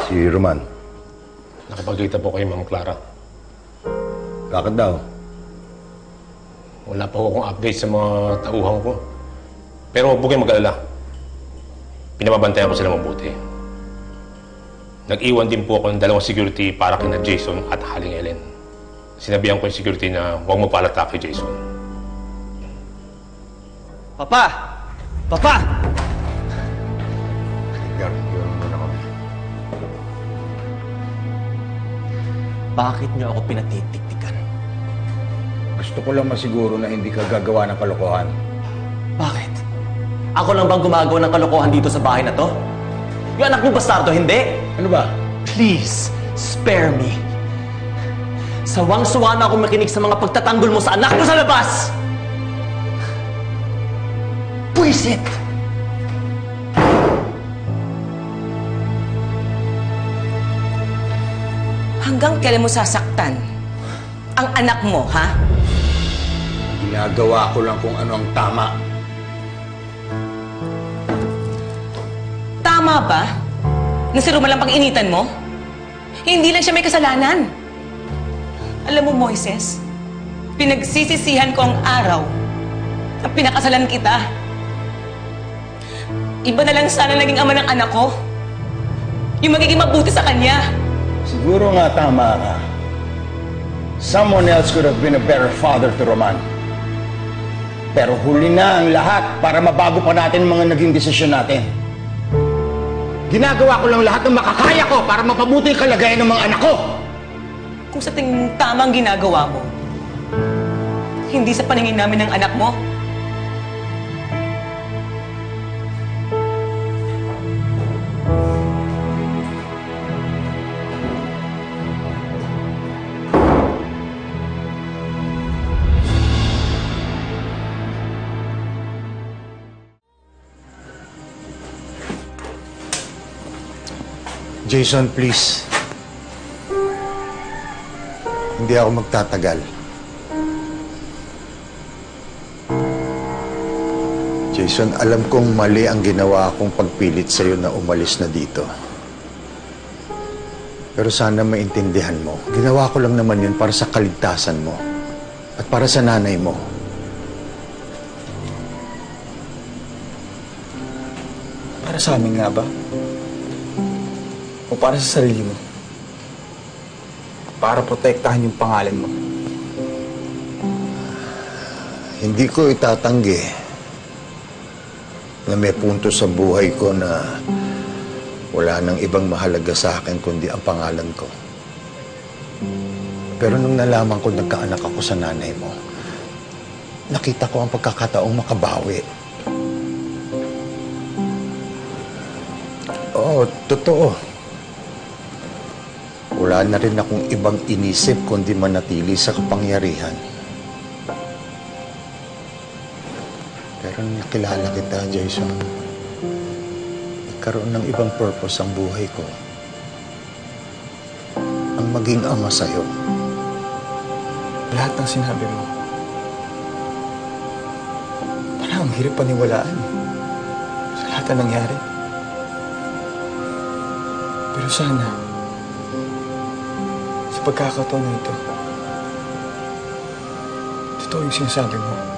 Si Roman. Nakipagkita po kay Ma'am Clara. Bakit daw? Wala pa ho akong update sa mga tauhan ko. Pero huwag kayong mag-alala. Pinababantayan ko sila mabuti. Nag-iwan din po ako ng 2 security para kina Jason at Haling Ellen. Sinabihan ko yung security na huwag mo palata kay Jason. Papa! Papa! Yun muna kami. Bakit niyo ako pinatitiktikan? Gusto ko lang masiguro na hindi ka gagawa ng kalokohan. Bakit? Ako lang bang gumagawa ng kalokohan dito sa bahay na to? Yung anak niyo bastardo, hindi? Ano ba? Please, spare me. Sawang-sawa na ako makinig sa mga pagtatanggol mo sa anak ko sa labas! Puwisit! Hanggang kailan mo sasaktan ang anak mo, ha? Ginagawa ko lang kung ano ang tama. Tama ba na si Roman lang pang-initan mo? Hindi lang siya may kasalanan. Alam mo, Moises, pinagsisisihan ko ang araw na pinakasalan kita. Iba na lang sana naging ama ng anak ko. Yung magiging mabuti sa kanya. Siguro nga tama ka. Someone else could have been a better father to Roman. Pero huli na ang lahat para mabago pa natin ang mga naging desisyon natin. Ginagawa ko lang lahat ng makakaya ko para mapabuti ang kalagayan ng mga anak ko. Kung sa tingin mong tamang ginagawa mo, hindi sa paningin namin ng anak mo. Jason, please. Hindi ako magtatagal. Jason, alam kong mali ang ginawa kong pagpilit sa'yo na umalis na dito. Pero sana maintindihan mo. Ginawa ko lang naman yun para sa kaligtasan mo. At para sa nanay mo. Para sa amin nga ba? O para sa sarili mo? Para protektahan yung pangalan mo? Hindi ko itatanggi na may punto sa buhay ko na wala nang ibang mahalaga sa akin kundi ang pangalan ko. Pero nung nalaman ko nagkaanak ako sa nanay mo, nakita ko ang pagkakataong makabawi. Oo, totoo. Wala na rin akong ibang inisip kundi manatili sa kapangyarihan. Pero nakilala kita, Jason. Nagkaroon ng ibang purpose ang buhay ko. Ang maging ama sa'yo. Lahat ng sinabi mo, parang ang hirap paniwalaan sa lahat na nangyari. Pero sana, sa pagkakataon na ito, totoo yung sinasabi mo.